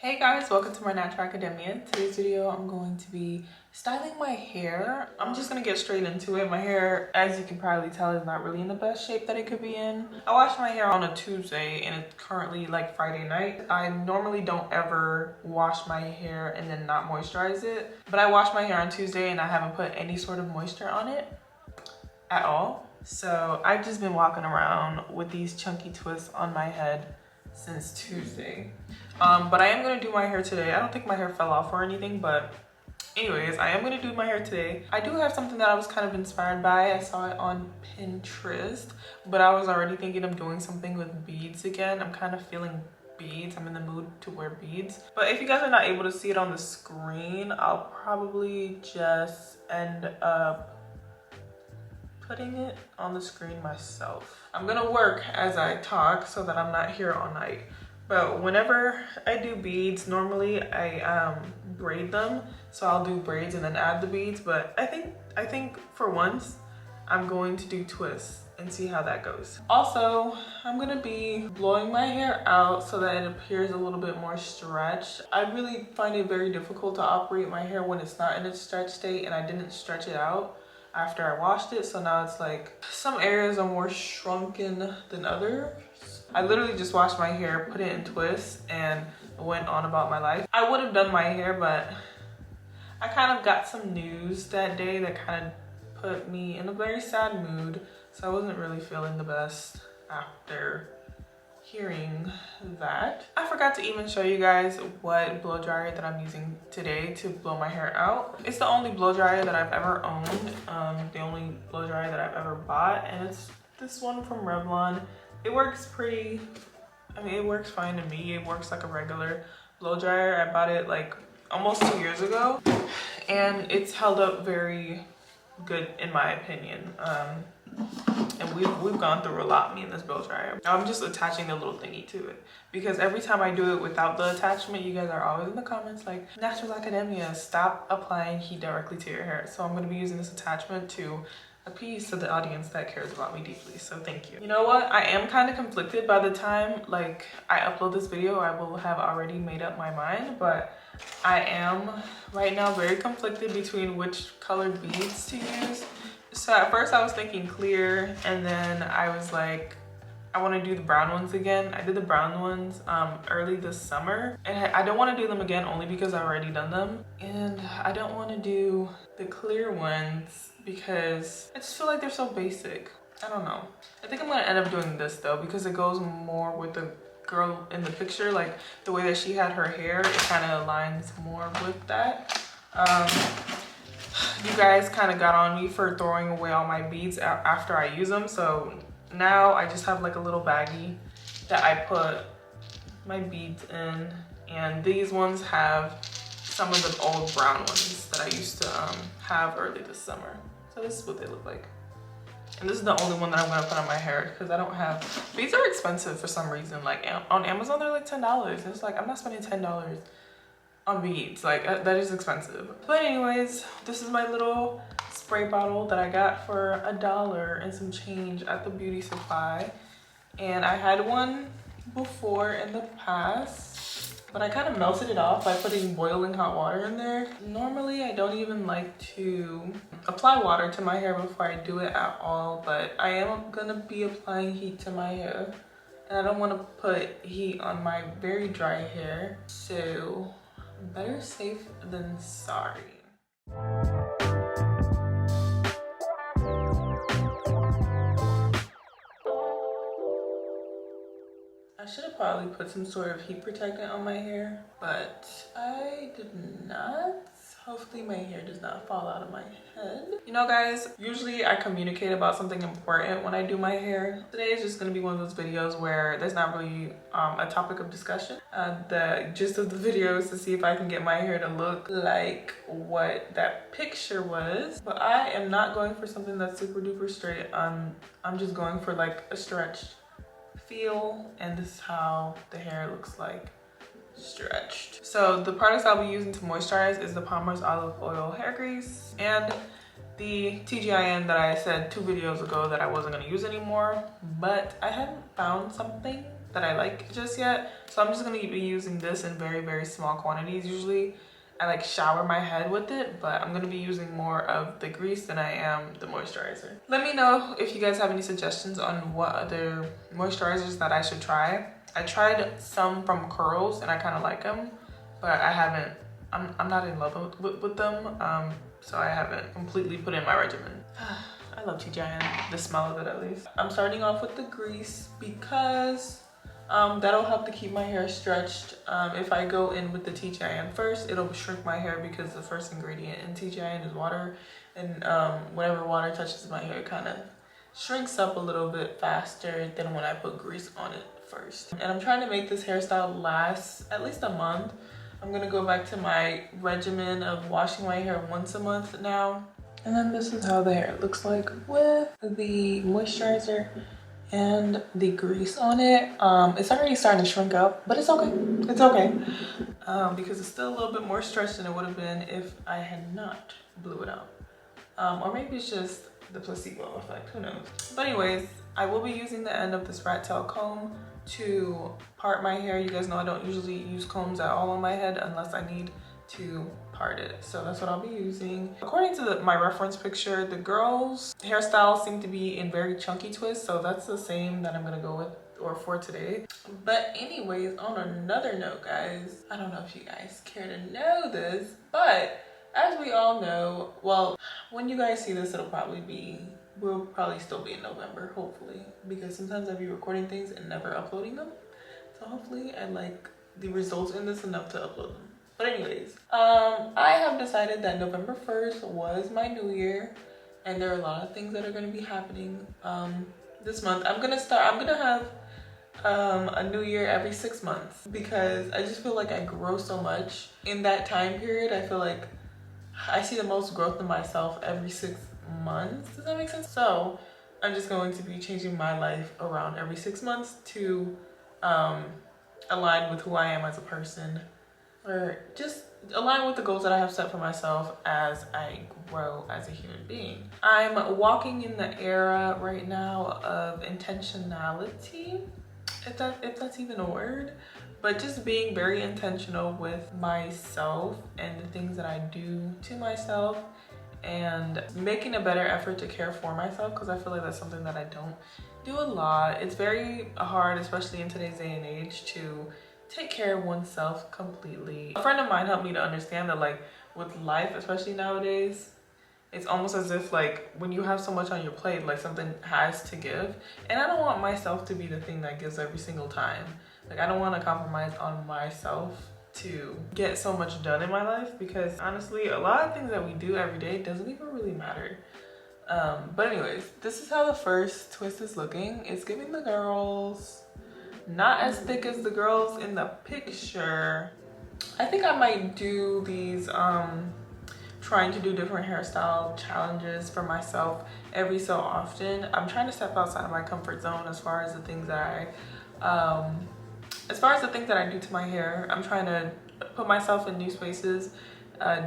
Hey guys, welcome to my Natural Academia. Today's video I'm going to be styling my hair. I'm just gonna get straight into it. My hair, as you can probably tell, is not really in the best shape that it could be in. I washed my hair on a Tuesday and it's currently like Friday night. I normally don't ever wash my hair and then not moisturize it, but I washed my hair on Tuesday and I haven't put any sort of moisture on it at all. So I've just been walking around with these chunky twists on my head since Tuesday. But I am gonna do my hair today. I don't think my hair fell off or anything, but anyways, I am gonna do my hair today. I do have something that I was kind of inspired by. I saw it on Pinterest, but I was already thinking of doing something with beads again. I'm kind of feeling beads. I'm in the mood to wear beads. But if you guys are not able to see it on the screen, I'll probably just end up putting it on the screen myself. I'm gonna work as I talk so that I'm not here all night. But whenever I do beads, normally I braid them. So I'll do braids and then add the beads. But I think for once, I'm going to do twists and see how that goes. Also, I'm gonna be blowing my hair out so that it appears a little bit more stretched. I really find it very difficult to operate my hair when it's not in its stretch state, and I didn't stretch it out after I washed it. So now it's like some areas are more shrunken than others. I literally just washed my hair, put it in twists, and went on about my life. I would have done my hair, but I kind of got some news that day that kind of put me in a very sad mood. So I wasn't really feeling the best after hearing that. I forgot to even show you guys what blow dryer that I'm using today to blow my hair out. It's the only blow dryer that I've ever owned, the only blow dryer that I've ever bought, and it's this one from Revlon. It works it works fine to me. It works like a regular blow dryer. I bought it like almost 2 years ago, and it's held up very good in my opinion. And we've gone through a lot, me and this blow dryer. I'm just attaching the little thingy to it because every time I do it without the attachment, you guys are always in the comments like, Natural Academia, stop applying heat directly to your hair. So I'm going to be using this attachment to appease to the audience that cares about me deeply, so thank you. You know what, I am kind of conflicted. By the time like I upload this video, I will have already made up my mind, but I am right now very conflicted between which colored beads to use. So at first I was thinking clear, and then I was like, I want to do the brown ones again. I did the brown ones early this summer, and I don't want to do them again only because I've already done them, and I don't want to do the clear ones because I just feel like they're so basic. I don't know. I think I'm gonna end up doing this though because it goes more with the girl in the picture, like the way that she had her hair. It kind of aligns more with that. You guys kind of got on me for throwing away all my beads after I use them, so now I just have like a little baggie that I put my beads in, and these ones have some of the old brown ones that I used to have early this summer. So this is what they look like. And this is the only one that I'm gonna put on my hair because I don't have, beads are expensive for some reason. Like on Amazon, they're like $10. It's like, I'm not spending $10 on beads. Like that is expensive. But anyways, this is my little spray bottle that I got for $1 and some change at the beauty supply. And I had one before in the past, but I kind of melted it off by putting boiling hot water in there. Normally, I don't even like to apply water to my hair before I do it at all, but I am gonna be applying heat to my hair, and I don't want to put heat on my very dry hair, so better safe than sorry. I should have probably put some sort of heat protectant on my hair, but I did not. Hopefully my hair does not fall out of my head. You know guys, usually I communicate about something important when I do my hair. Today is just gonna be one of those videos where there's not really a topic of discussion. The gist of the video is to see if I can get my hair to look like what that picture was. But I am not going for something that's super duper straight. I'm just going for like a stretched feel, and this is how the hair looks like stretched. So the products I'll be using to moisturize is the Palmer's Olive Oil Hair Grease and the TGIN that I said 2 videos ago that I wasn't going to use anymore, but I hadn't found something that I like just yet. So I'm just gonna be using this in very, very small quantities. Usually I like shower my head with it, but I'm gonna be using more of the grease than I am the moisturizer. Let me know if you guys have any suggestions on what other moisturizers that I should try. I tried some from Curls and I kind of like them, but I haven't, I'm not in love with them. So I haven't completely put in my regimen. I love TGIN, the smell of it at least. I'm starting off with the grease because that'll help to keep my hair stretched. If I go in with the TGIN first, it'll shrink my hair because the first ingredient in TGIN is water. And whenever water touches my hair, it kind of shrinks up a little bit faster than when I put grease on it first. And I'm trying to make this hairstyle last at least a month. I'm gonna go back to my regimen of washing my hair once a month now. And then this is how the hair looks like with the moisturizer and the grease on it. It's already starting to shrink up, but it's okay. It's okay. Because it's still a little bit more stretched than it would have been if I had not blew it out. Or maybe it's just the placebo effect, who knows. But anyways, I will be using the end of this rat tail comb to part my hair. You guys know I don't usually use combs at all on my head unless I need to part it. So that's what I'll be using. According to my reference picture, the girls' hairstyles seem to be in very chunky twists. So that's the same that I'm gonna go with or for today. But anyways, on another note, guys, I don't know if you guys care to know this, but as we all know, well, when you guys see this, we'll probably still be in November, hopefully, because sometimes I be recording things and never uploading them. So hopefully I like the results in this enough to upload them. But anyways, I have decided that November 1st was my new year, and there are a lot of things that are going to be happening this month. I'm gonna have a new year every 6 months because I just feel like I grow so much in that time period. I feel like I see the most growth in myself every 6 months. Does that make sense? So I'm just going to be changing my life around every 6 months to align with who I am as a person, or just align with the goals that I have set for myself as I grow as a human being. I'm walking in the era right now of intentionality, if that's even a word, but just being very intentional with myself and the things that I do to myself, and making a better effort to care for myself, because I feel like that's something that I don't do a lot. It's very hard, especially in today's day and age, to take care of oneself completely. A friend of mine helped me to understand that, like, with life, especially nowadays, it's almost as if, like, when you have so much on your plate, like, something has to give. And I don't want myself to be the thing that gives every single time. Like, I don't want to compromise on myself to get so much done in my life, because honestly, a lot of things that we do every day doesn't even really matter. But anyways, this is how the first twist is looking. It's giving the girls, not as thick as the girls in the picture. I think I might do these trying to do different hairstyle challenges for myself every so often. I'm trying to step outside of my comfort zone as far as the things that I do to my hair. I'm trying to put myself in new spaces,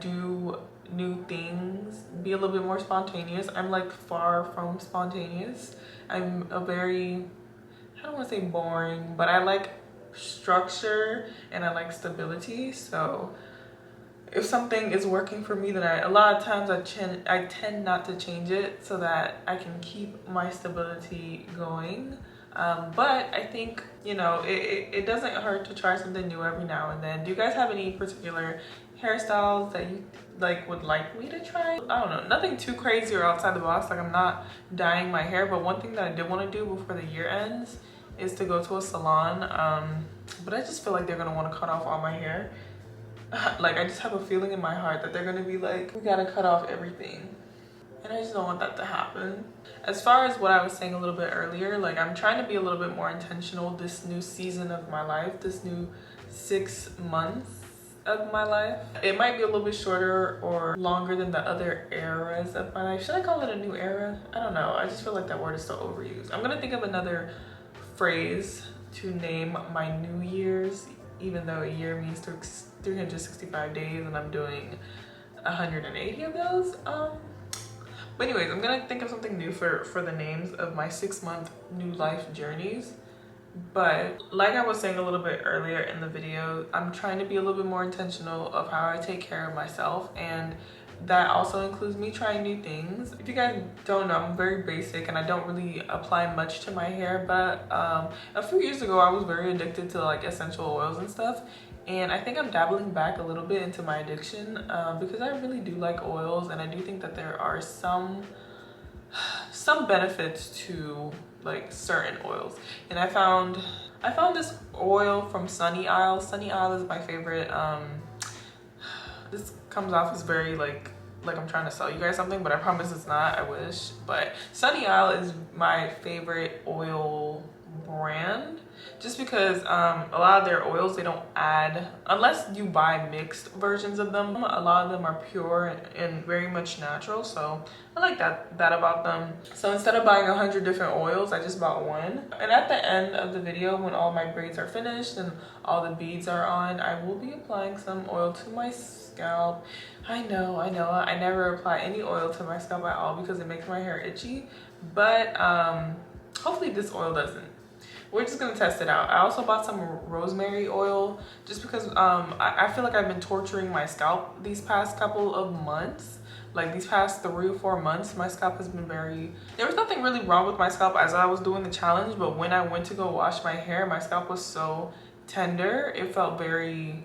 do new things, be a little bit more spontaneous. I'm like far from spontaneous. I'm a very, I don't want to say boring, but I like structure and I like stability. So if something is working for me, then a lot of times I tend not to change it so that I can keep my stability going. But I think, you know, it doesn't hurt to try something new every now and then. Do you guys have any particular hairstyles that you would like me to try? I don't know, nothing too crazy or outside the box. Like, I'm not dyeing my hair, but one thing that I did want to do before the year ends is to go to a salon. But I just feel like they're gonna want to cut off all my hair. Like, I just have a feeling in my heart that they're gonna be like, we gotta cut off everything. And I just don't want that to happen. As far as what I was saying a little bit earlier, like, I'm trying to be a little bit more intentional this new season of my life, this new 6 months of my life. It might be a little bit shorter or longer than the other eras of my life. Should I call it a new era? I don't know. I just feel like that word is so overused. I'm gonna think of another phrase to name my New Year's, even though a year means 365 days and I'm doing 180 of those. But anyways, I'm gonna think of something new for the names of my 6-month new life journeys, But like I was saying a little bit earlier in the video, I'm trying to be a little bit more intentional of how I take care of myself, and that also includes me trying new things. If you guys don't know, I'm very basic and I don't really apply much to my hair, but a few years ago I was very addicted to like essential oils and stuff, and I think I'm dabbling back a little bit into my addiction because I really do like oils, and I do think that there are some benefits to like certain oils. And I found this oil from Sunny Isle. Sunny Isle is my favorite. This comes off as very like I'm trying to sell you guys something, but I promise it's not. I wish. But Sunny Isle is my favorite oil brand, just because a lot of their oils, they don't add, unless you buy mixed versions of them, a lot of them are pure and very much natural. So I like that about them. So instead of buying 100 different oils, I just bought one. And at the end of the video, when all my braids are finished and all the beads are on, I will be applying some oil to my scalp. I know I never apply any oil to my scalp at all because it makes my hair itchy, but hopefully this oil doesn't. We're just gonna test it out. I also bought some rosemary oil just because I feel like I've been torturing my scalp these past couple of months. Like these past 3 or 4 months, my scalp has been there was nothing really wrong with my scalp as I was doing the challenge, but when I went to go wash my hair, my scalp was so tender. It felt very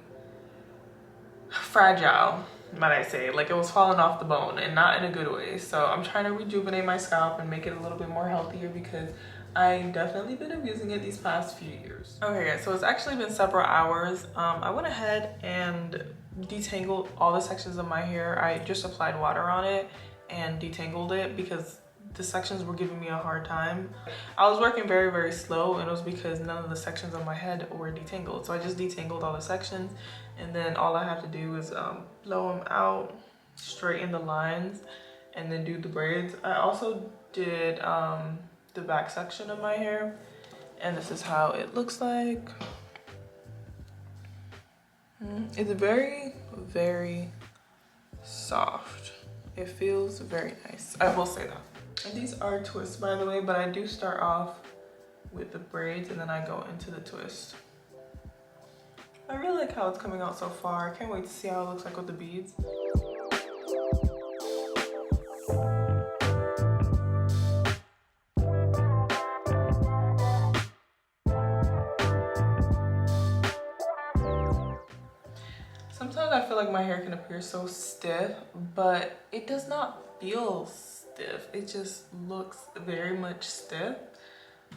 fragile, might I say. Like it was falling off the bone, and not in a good way. So I'm trying to rejuvenate my scalp and make it a little bit more healthier because I've definitely been abusing it these past few years. Okay guys, so it's actually been several hours. I went ahead and detangled all the sections of my hair. I just applied water on it and detangled it because the sections were giving me a hard time. I was working very, very slow, and it was because none of the sections on my head were detangled. So I just detangled all the sections, and then all I have to do is blow them out, straighten the lines, and then do the braids. I also did the back section of my hair, and this is how it looks like. It's very, very soft. It feels very nice, I will say that. And these are twists, by the way, but I do start off with the braids and then I go into the twist. I really like how it's coming out so far. I can't wait to see how it looks like with the beads. Sometimes I feel like my hair can appear so stiff, but it does not feel stiff. It just looks very much stiff.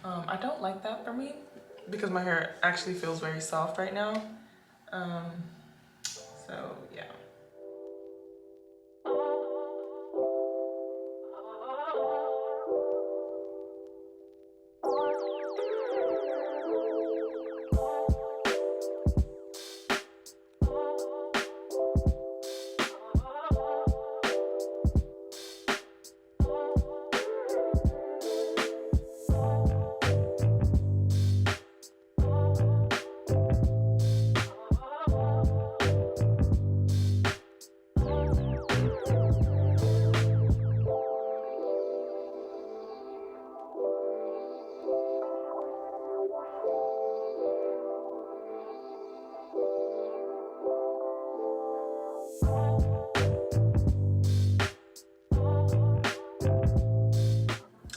I don't like that for me because my hair actually feels very soft right now. So yeah.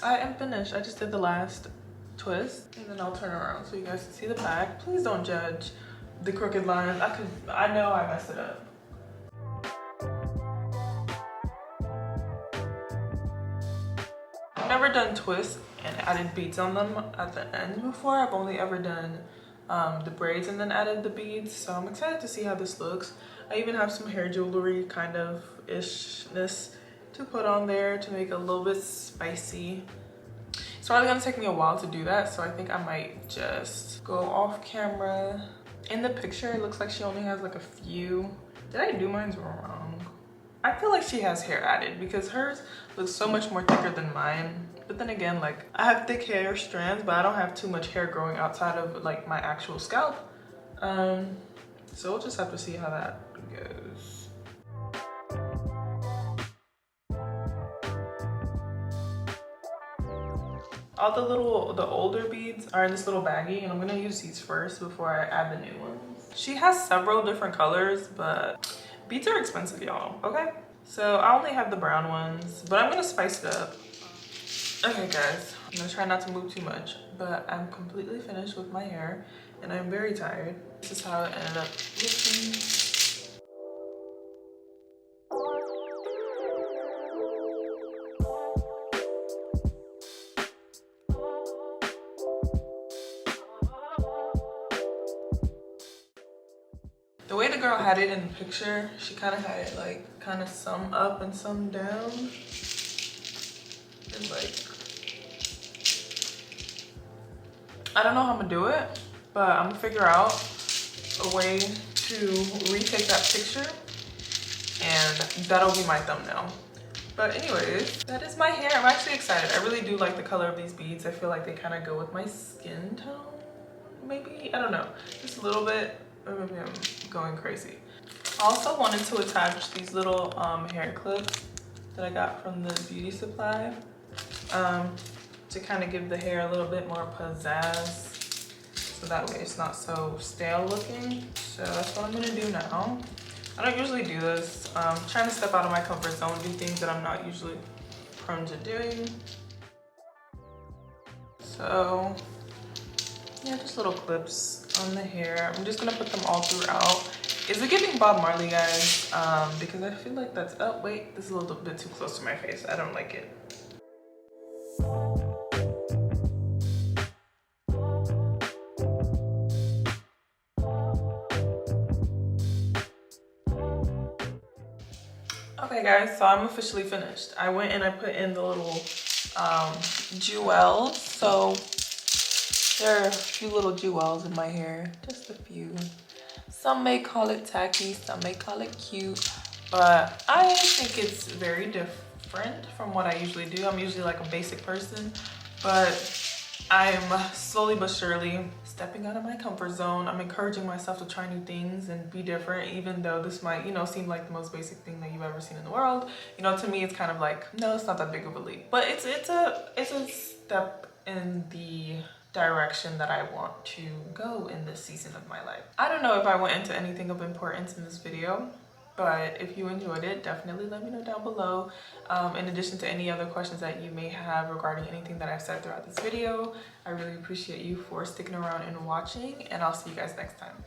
I am finished. I just did the last twist, and then I'll turn around so you guys can see the back. Please don't judge the crooked lines. I know I messed it up. I've never done twists and added beads on them at the end before. I've only ever done the braids and then added the beads, so I'm excited to see how this looks. I even have some hair jewelry kind of ishness to put on there to make it a little bit spicy. It's probably gonna take me a while to do that, so I think I might just go off camera. In the picture, it looks like she only has like a few. Did I do mine wrong? I feel like she has hair added because hers looks so much more thicker than mine. But then again, like I have thick hair strands, but I don't have too much hair growing outside of like my actual scalp. So we'll just have to see how that goes. All the older beads are in this little baggie, and I'm gonna use these first before I add the new ones. She has several different colors, but beads are expensive, y'all, okay? So I only have the brown ones, but I'm gonna spice it up. Okay guys, I'm gonna try not to move too much, but I'm completely finished with my hair and I'm very tired. This is how it ended up looking. The way the girl had it in the picture, she kind of had it like kind of some up and some down. And like, I don't know how I'm gonna do it, but I'm gonna figure out a way to retake that picture and that'll be my thumbnail. But anyways, that is my hair. I'm actually excited. I really do like the color of these beads. I feel like they kind of go with my skin tone, maybe? I don't know, just a little bit, or maybe I'm going crazy. I also wanted to attach these little hair clips that I got from the beauty supply to kind of give the hair a little bit more pizzazz, so that way it's not so stale looking. So that's what I'm gonna do now. I don't usually do this. I'm trying to step out of my comfort zone, do things that I'm not usually prone to doing. So yeah, just little clips on the hair. I'm just gonna put them all throughout. Is it giving Bob Marley, guys? Because I feel like that's, oh wait, this is a little bit too close to my face. I don't like it. Okay guys, so I'm officially finished. I went and I put in the little jewels. So there are a few little jewels in my hair, just a few. Some may call it tacky, some may call it cute, but I think it's very different from what I usually do. I'm usually like a basic person, but I'm slowly but surely stepping out of my comfort zone. I'm encouraging myself to try new things and be different, even though this might, you know, seem like the most basic thing that you've ever seen in the world. You know, to me, it's kind of like, no, it's not that big of a leap, but it's a step in the direction that I want to go in this season of my life. I don't know if I went into anything of importance in this video, but if you enjoyed it, definitely let me know down below. In addition to any other questions that you may have regarding anything that I've said throughout this video, I really appreciate you for sticking around and watching, and I'll see you guys next time.